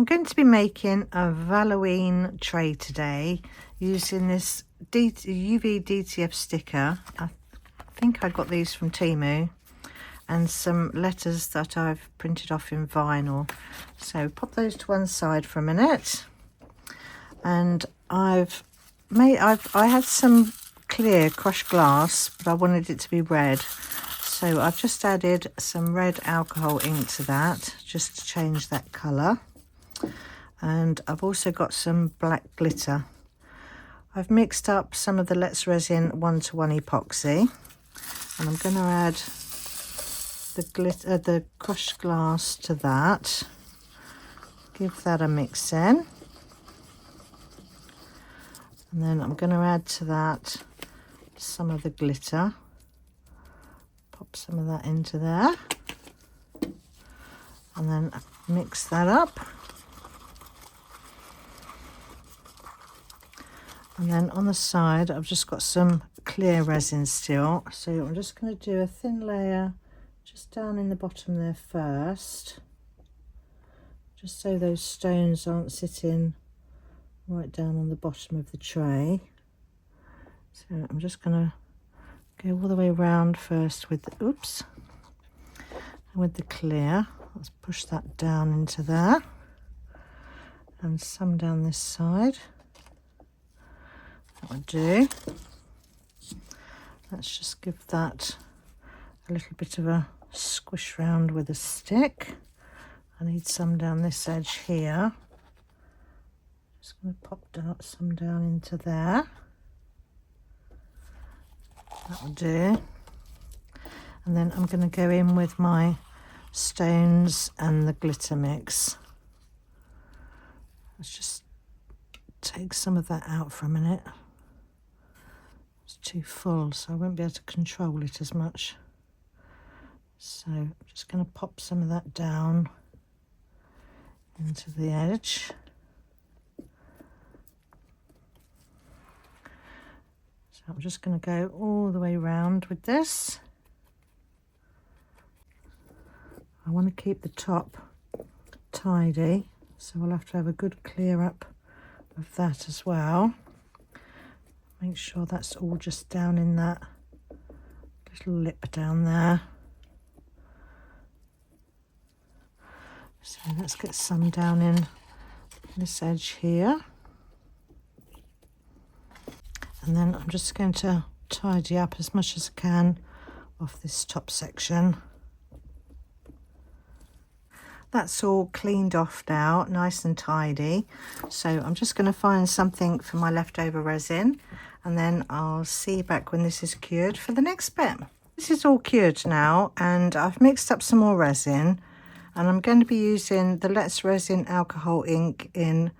I'm going to be making a Halloween tray today using this UV DTF sticker. I think I got these from Temu, and some letters that I've printed off in vinyl. So pop those to one side for a minute. And I had some clear crushed glass, but I wanted it to be red. So I've just added some red alcohol ink to that, just to change that colour. And I've also got some black glitter. I've mixed up some of the Let's Resin 1-to-1 epoxy, and I'm going to add the crushed glass to that. Give that a mix in. And then I'm going to add to that some of the glitter. Pop some of that into there. And then mix that up. And then on the side, I've just got some clear resin still. So I'm just going to do a thin layer just down in the bottom there first. Just so those stones aren't sitting right down on the bottom of the tray. So I'm just going to go all the way around first with the, with the clear. Let's push that down into there, and some down this side. That would do. Let's just give that a little bit of a squish round with a stick. I need some down this edge here. Just going to pop down some down into there. That will do. And then I'm going to go in with my stones and the glitter mix. Let's just take some of that out for a minute. It's too full, so I won't be able to control it as much. So I'm just going to pop some of that down into the edge. So I'm just going to go all the way around with this. I want to keep the top tidy, so I'll have to have a good clear up of that as well. Make sure that's all just down in that little lip down there. So let's get some down in this edge here. And then I'm just going to tidy up as much as I can off this top section. That's all cleaned off now, nice and tidy. So I'm just going to find something for my leftover resin, and then I'll see you back when this is cured for the next bit. This is all cured now, and I've mixed up some more resin, and I'm going to be using the Let's Resin alcohol ink in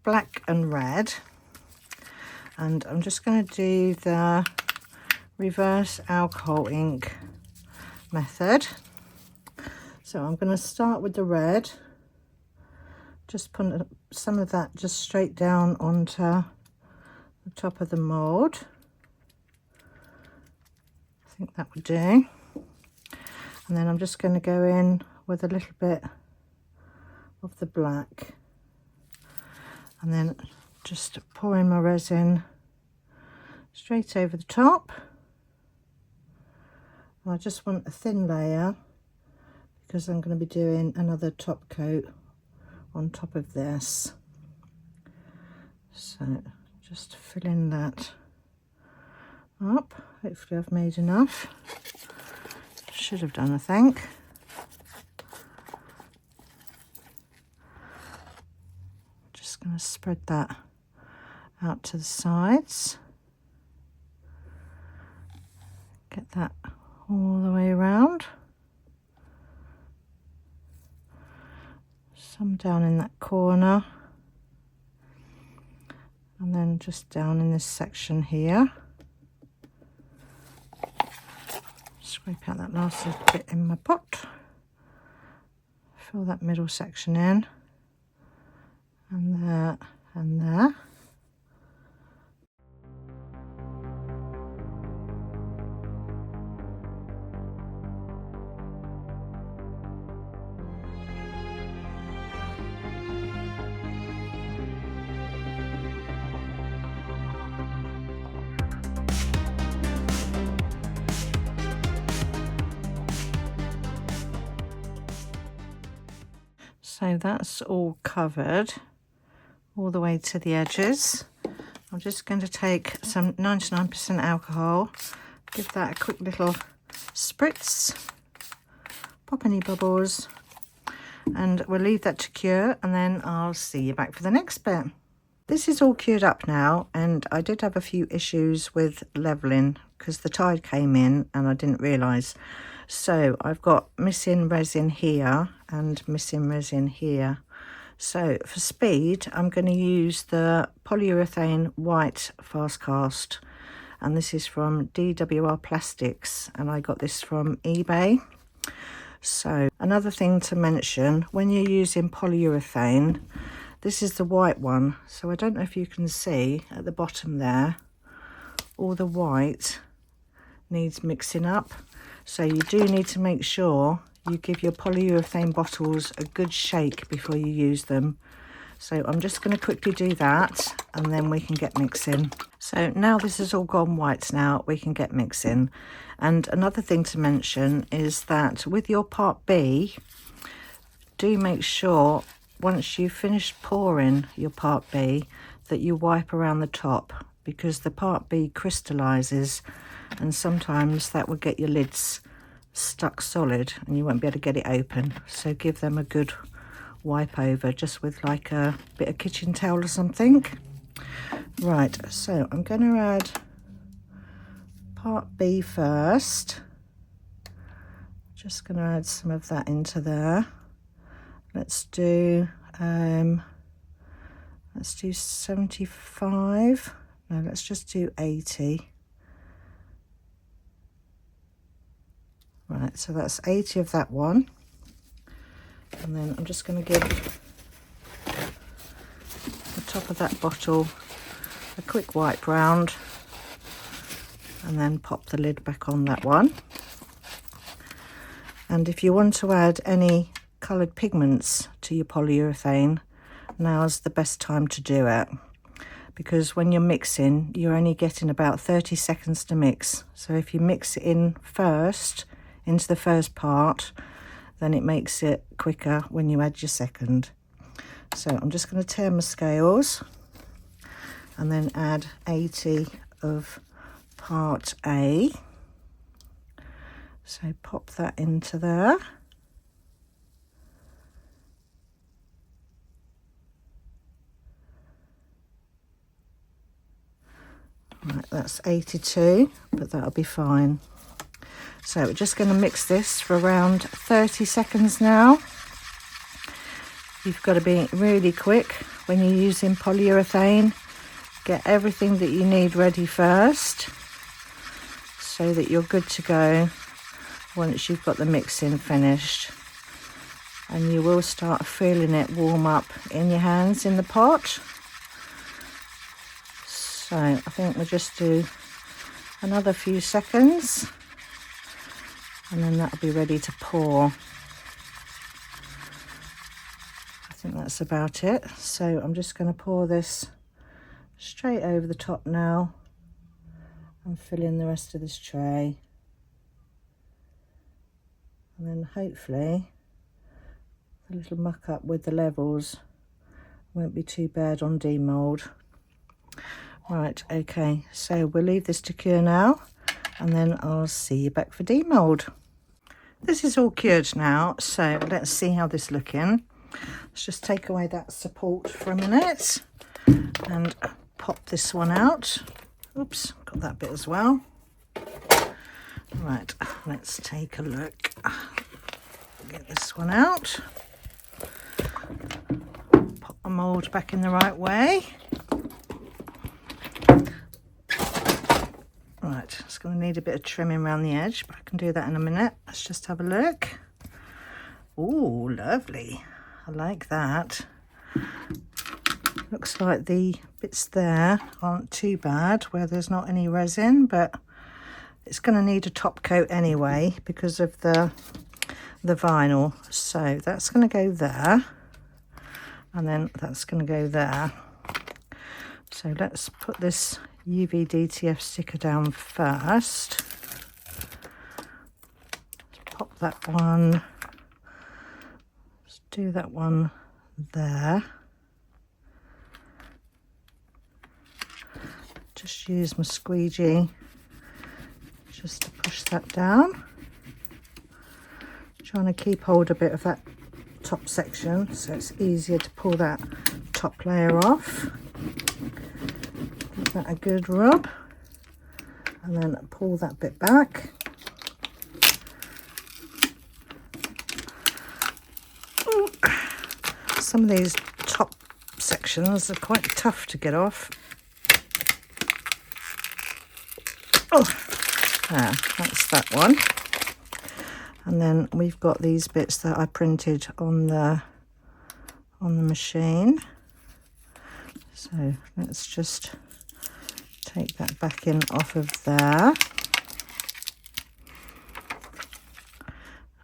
black and red. And I'm just going to do the reverse alcohol ink method. So I'm going to start with the red. Just put some of that just straight down onto the top of the mould. I think that would do. And then I'm just going to go in with a little bit of the black. And then just pour in my resin straight over the top. And I just want a thin layer because I'm going to be doing another top coat on top of this. So just fill in that up. Hopefully I've made enough. Should have done, I think. Just going to spread that out to the sides. Get that all the way around. Some down in that corner. And then just down in this section here. Scrape out that last little bit in my pot. Fill that middle section in. And there and there. So that's all covered all the way to the edges. I'm just going to take some 99% alcohol, give that a quick little spritz, pop any bubbles, and we'll leave that to cure, and then I'll see you back for the next bit. This is all cured up now, and I did have a few issues with leveling because the tide came in and I didn't realise. So I've got missing resin here and missing resin here. So for speed, I'm going to use the polyurethane white fast cast, and this is from DWR Plastics, and I got this from eBay. So another thing to mention, when you're using polyurethane, this is the white one, so I don't know if you can see at the bottom there, all the white needs mixing up. So you do need to make sure you give your polyurethane bottles a good shake before you use them. So I'm just going to quickly do that, and then we can get mixing. So now this has all gone white now, we can get mixing. And another thing to mention is that with your part B, do make sure once you've finished pouring your part B that you wipe around the top, because the part B crystallizes, and sometimes that will get your lids stuck solid and you won't be able to get it open. So give them a good wipe over, just with like a bit of kitchen towel or something. Right, so I'm going to add part B first. Just going to add some of that into there. Let's do 75. No, let's just do 80. Right, so that's 80 of that one. And then I'm just going to give the top of that bottle a quick wipe round, and then pop the lid back on that one. And if you want to add any coloured pigments to your polyurethane, now's the best time to do it, because when you're mixing, you're only getting about 30 seconds to mix. So if you mix it in first into the first part, then it makes it quicker when you add your second. So I'm just going to turn my scales and then add 80 of part A. So pop that into there. Right, that's 82, but that'll be fine. So we're just going to mix this for around 30 seconds now. You've got to be really quick when you're using polyurethane. Get everything that you need ready first, so that you're good to go once you've got the mixing finished. And you will start feeling it warm up in your hands in the pot. So I think we'll just do another few seconds, and then that'll be ready to pour. I think that's about it. So I'm just going to pour this straight over the top now and fill in the rest of this tray. And then hopefully the little muck up with the levels won't be too bad on demould. Right, okay, so we'll leave this to cure now, and then I'll see you back for demould. This is all cured now, so let's see how this is looking. Let's just take away that support for a minute and pop this one out. Oops, got that bit as well. Right, let's take a look. Get this one out. Pop the mould back in the right way. Right, it's going to need a bit of trimming around the edge, but I can do that in a minute. Let's just have a look. Oh, lovely. I like that. Looks like the bits there aren't too bad where there's not any resin, but it's going to need a top coat anyway because of the vinyl. So that's going to go there, and then that's going to go there. So let's put this UV DTF sticker down first. Let's pop that one. Let's do that one there. Just use my squeegee just to push that down. Trying to keep hold a bit of that top section so it's easier to pull that top layer off. Give that a good rub and then pull that bit back. Some of these top sections are quite tough to get off. Oh, there, that's that one. And then we've got these bits that I printed on the machine. So let's just take that back in off of there.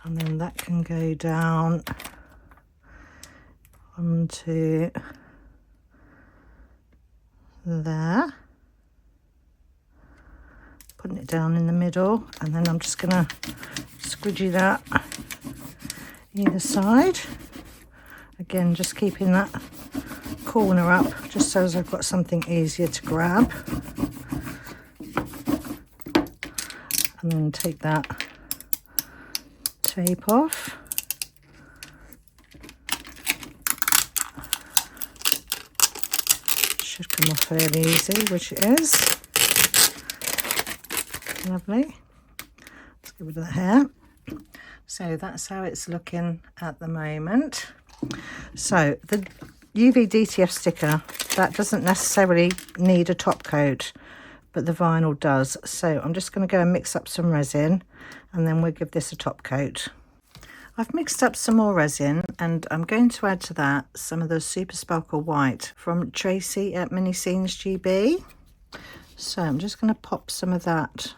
And then that can go down onto there. Putting it down in the middle, and then I'm just gonna squidgy that either side. Again, just keeping that corner up just so as I've got something easier to grab. And then take that tape off. Should come off fairly easy, which it is. Lovely. Let's get rid of the hair. So that's how it's looking at the moment. So the UV DTF sticker, that doesn't necessarily need a top coat, but the vinyl does. So I'm just going to go and mix up some resin and then we'll give this a top coat. I've mixed up some more resin and I'm going to add to that some of the Super Sparkle White from Tracy at Mini Scenes GB. So I'm just going to pop some of that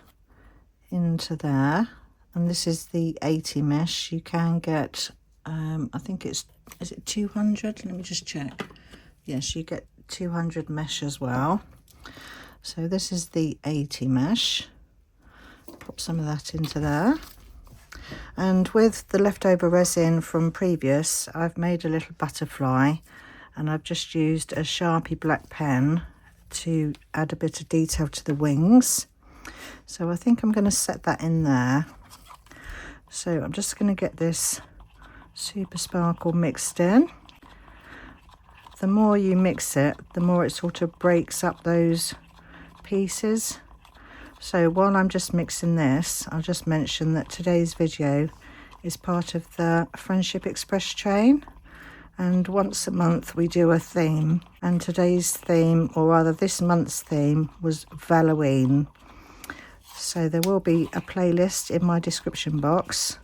into there, and this is the 80 mesh. You can get I think is it 200? Let me just check. Yes, you get 200 mesh as well. So this is the 80 mesh. Pop some of that into there, and with the leftover resin from previous, I've made a little butterfly, and I've just used a Sharpie black pen to add a bit of detail to the wings. So I think I'm going to set that in there. So I'm just going to get this Super Sparkle mixed in. The more you mix it, the more it sort of breaks up those pieces. So while I'm just mixing this, I'll just mention that today's video is part of the Friendship Express chain. And once a month we do a theme. And today's theme, or rather this month's theme, was Halloween. So there will be a playlist in my description box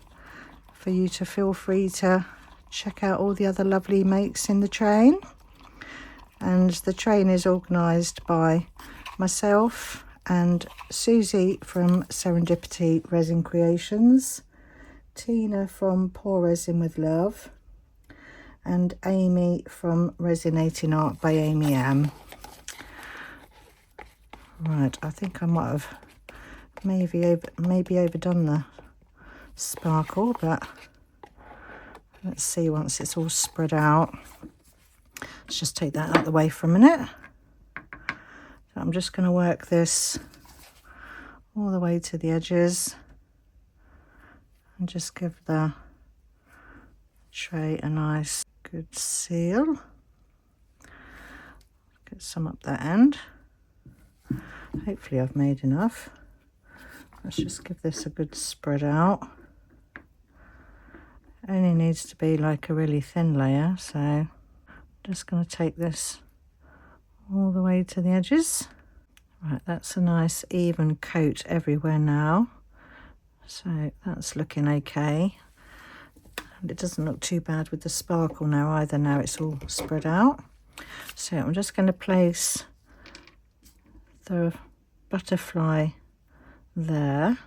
for you to feel free to check out all the other lovely makes in the train. And the train is organised by myself and Susie from Serendipity Resin Creations, Tina from Pour Resin with Love, and Amy from Resinating Art by Amy M. Right, I think I might have maybe overdone the sparkle, but let's see once it's all spread out. Let's just take that out of the way for a minute. So I'm just going to work this all the way to the edges and just give the tray a nice good seal. Get some up that end. Hopefully I've made enough. Let's just give this a good spread out. It only needs to be like a really thin layer, so I'm just going to take this all the way to the edges. Right, that's a nice even coat everywhere now. So that's looking okay. And it doesn't look too bad with the sparkle now either, now it's all spread out. So I'm just going to place the butterfly there,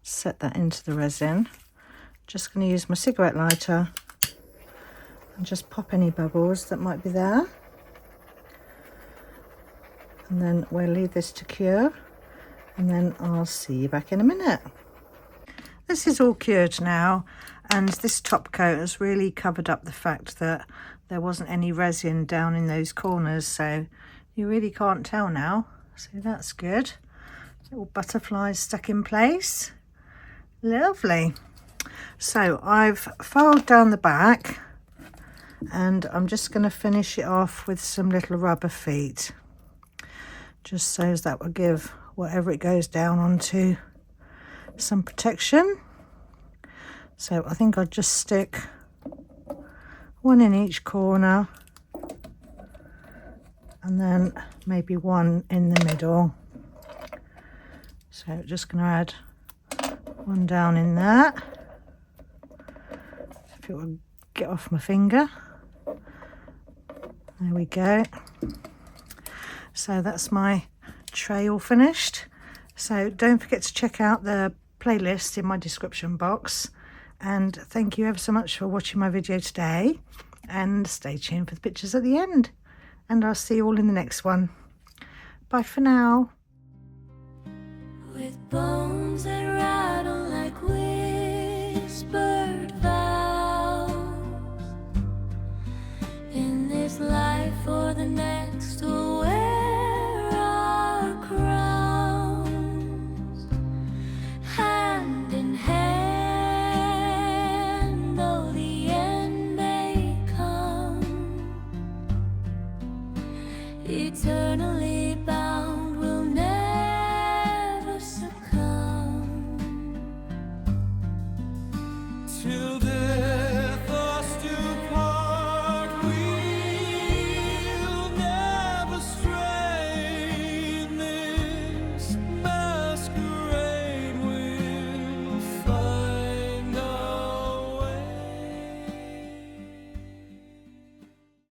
set that into the resin. Just going to use my cigarette lighter and just pop any bubbles that might be there. And then we'll leave this to cure, and then I'll see you back in a minute. This is all cured now, And this top coat has really covered up the fact that there wasn't any resin down in those corners, so you really can't tell now. So that's good. Little butterflies stuck in place. Lovely. So I've filed down the back, and I'm just going to finish it off with some little rubber feet, just so as that will give whatever it goes down onto some protection. So I think I'll just stick one in each corner, and then maybe one in the middle. So just going to add one down in there. If it will get off my finger. There we go. So that's my tray all finished. So don't forget to check out the playlist in my description box. And thank you ever so much for watching my video today. And stay tuned for the pictures at the end. And I'll see you all in the next one. Bye for now. With bones that rattle like whispered vows, in this life or the next we'll wear our crowns, hand in hand, though the end may come, eternally bound.